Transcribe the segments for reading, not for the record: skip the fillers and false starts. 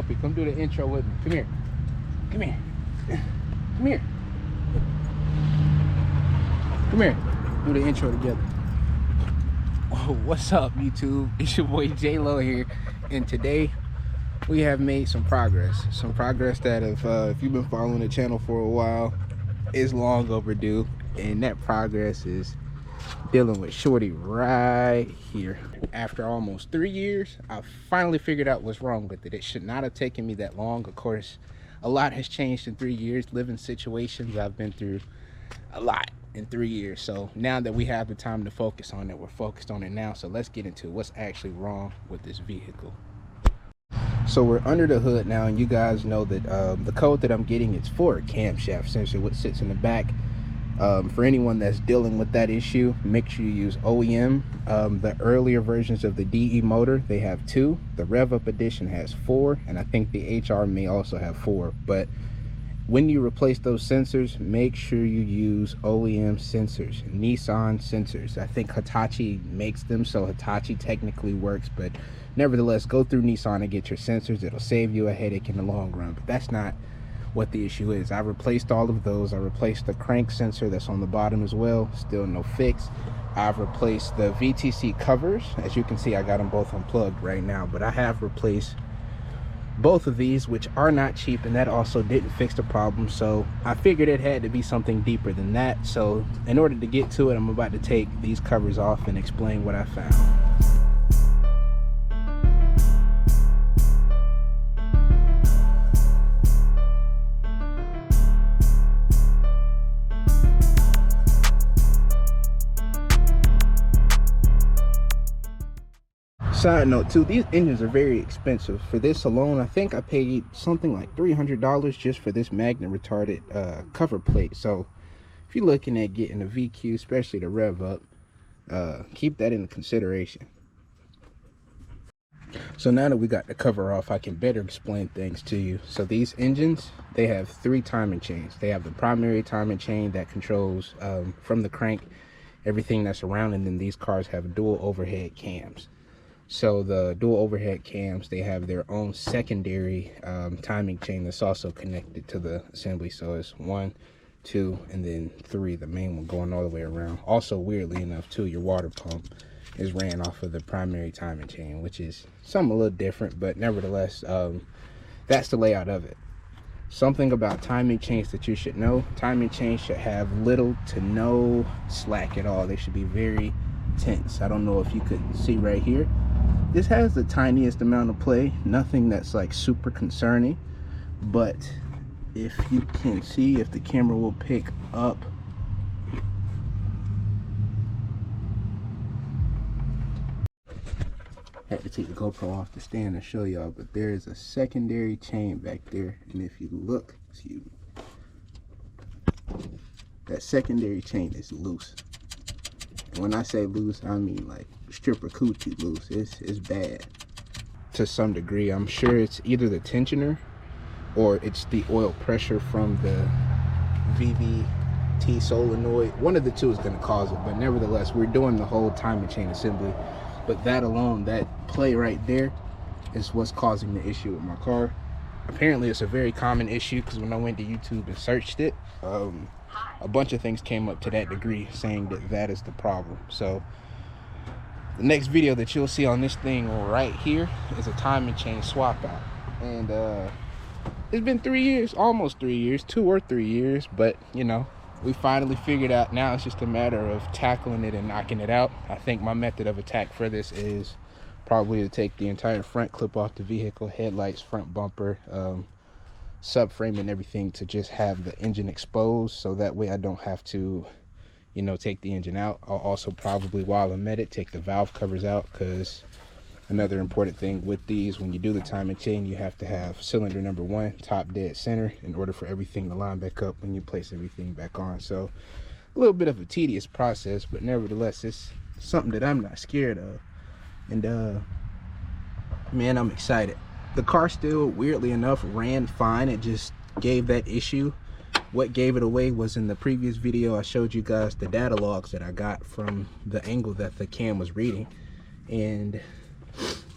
puppy. Come do the intro with me. Come here. Come here. Come here. Come here. Do the intro together. Oh, what's up, YouTube? It's your boy J-Lo here, and today we have made some progress. Some progress that if you've been following the channel for a while, is long overdue, and that progress is dealing with Shorty right here. After almost 3 years, I finally figured out what's wrong with it. It should not have taken me that long. Of course, a lot has changed in 3 years. Living situations, I've been through a lot in 3 years. So now that we have the time to focus on it, we're focused on it now. So let's get into what's actually wrong with this vehicle. So we're under the hood now, and you guys know that the code that I'm getting is for a camshaft sensor, which sits in the back. For anyone that's dealing with that issue, make sure you use OEM. The earlier versions of the DE motor, they have 2. The Rev Up Edition has 4, and I think the HR may also have 4. But when you replace those sensors, make sure you use OEM sensors, Nissan sensors. I think Hitachi makes them, so Hitachi technically works, but nevertheless, go through Nissan and get your sensors. It'll save you a headache in the long run, but that's not what the issue is. I replaced all of those. I replaced the crank sensor that's on the bottom as well, still no fix. I've replaced the VTC covers. As you can see, I got them both unplugged right now, but I have replaced both of these, which are not cheap, and that also didn't fix the problem. So I figured it had to be something deeper than that. So in order to get to it, I'm about to take these covers off and explain what I found. Side note too, these engines are very expensive. For this alone, I think I paid something like $300 just for this magnet retarded cover plate. So if you're looking at getting a VQ, especially the Rev Up, keep that into consideration. So now that we got the cover off, I can better explain things to you. So these engines, they have 3 timing chains. They have the primary timing chain that controls from the crank everything that's around, and then these cars have dual overhead cams. So the dual overhead cams, they have their own secondary timing chain that's also connected to the assembly. So it's 1, 2, and then 3, the main one going all the way around. Also, weirdly enough too, your water pump is ran off of the primary timing chain, which is something a little different, but nevertheless, that's the layout of it. Something about timing chains that you should know: timing chains should have little to no slack at all. They should be very tense. I don't know if you could see right here, this has the tiniest amount of play, nothing that's like super concerning, but if you can see, if the camera will pick up, I had to take the GoPro off the stand to show y'all, but there is a secondary chain back there, and if you look, excuse me, that secondary chain is loose. When I say loose, I mean like stripper coochie loose. It's bad to some degree. I'm sure it's either the tensioner or it's the oil pressure from the VVT solenoid. One of the two is going to cause it, but nevertheless, we're doing the whole timing chain assembly. But that alone, that play right there, is what's causing the issue with my car. Apparently, it's a very common issue, because when I went to YouTube and searched it, a bunch of things came up to that degree saying that that is the problem. So the next video that you'll see on this thing right here is a timing chain swap out. And it's been 3 years, almost 3 years, 2 or 3 years, but you know, we finally figured out. Now it's just a matter of tackling it and knocking it out. I think my method of attack for this is probably to take the entire front clip off the vehicle, headlights, front bumper, subframe and everything, to just have the engine exposed, so that way I don't have to, you know, take the engine out. I'll also probably, while I'm at it, take the valve covers out, because another important thing with these, when you do the timing chain, you have to have cylinder number 1 top dead center in order for everything to line back up when you place everything back on. So a little bit of a tedious process, but nevertheless, it's something that I'm not scared of. And man, I'm excited. The car still, weirdly enough, ran fine. It just gave that issue. What gave it away was, in the previous video, I showed you guys the data logs that I got from the angle that the cam was reading. And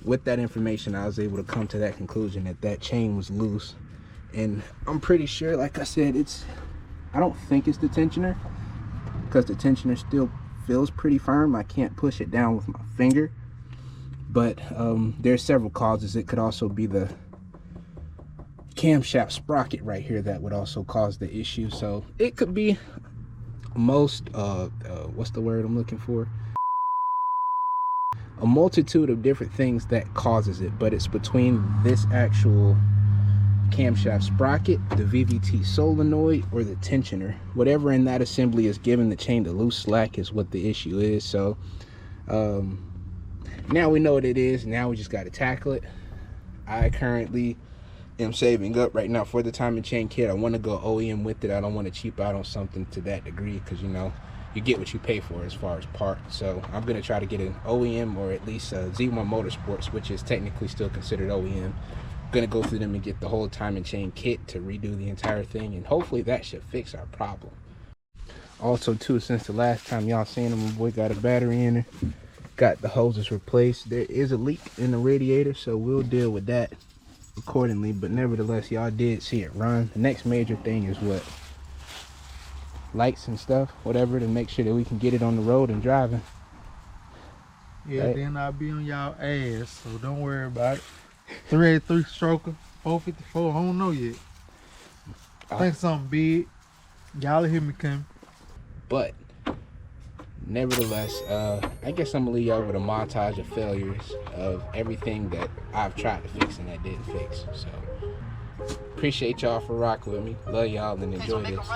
with that information, I was able to come to that conclusion that that chain was loose. And I'm pretty sure, like I said, I don't think it's the tensioner, because the tensioner still feels pretty firm. I can't push it down with my finger. But there's several causes. It could also be the camshaft sprocket right here that would also cause the issue. So it could be what's the word I'm looking for? A multitude of different things that causes it, but it's between this actual camshaft sprocket, the VVT solenoid, or the tensioner. Whatever in that assembly is giving the chain the loose slack is what the issue is. So now we know what it is. Now we just got to tackle it. I currently am saving up right now for the timing chain kit. I want to go OEM with it. I don't want to cheap out on something to that degree, because, you know, you get what you pay for as far as parts. So I'm going to try to get an OEM, or at least Z1 Motorsports, which is technically still considered OEM. Going to go through them and get the whole timing chain kit to redo the entire thing, and hopefully that should fix our problem. Also too, since the last time y'all seen him, my boy got a battery in it, got the hoses replaced. There is a leak in the radiator, so we'll deal with that accordingly, but nevertheless, y'all did see it run. The next major thing is what? Lights and stuff, whatever, to make sure that we can get it on the road and driving. Yeah, right? Then I'll be on y'all ass, so don't worry about it. 383 stroker, 454, I don't know yet. I think something big. Y'all hear me coming. But nevertheless, I guess I'm gonna leave y'all with a montage of failures of everything that I've tried to fix and that didn't fix. So appreciate y'all for rocking with me. Love y'all and enjoy this.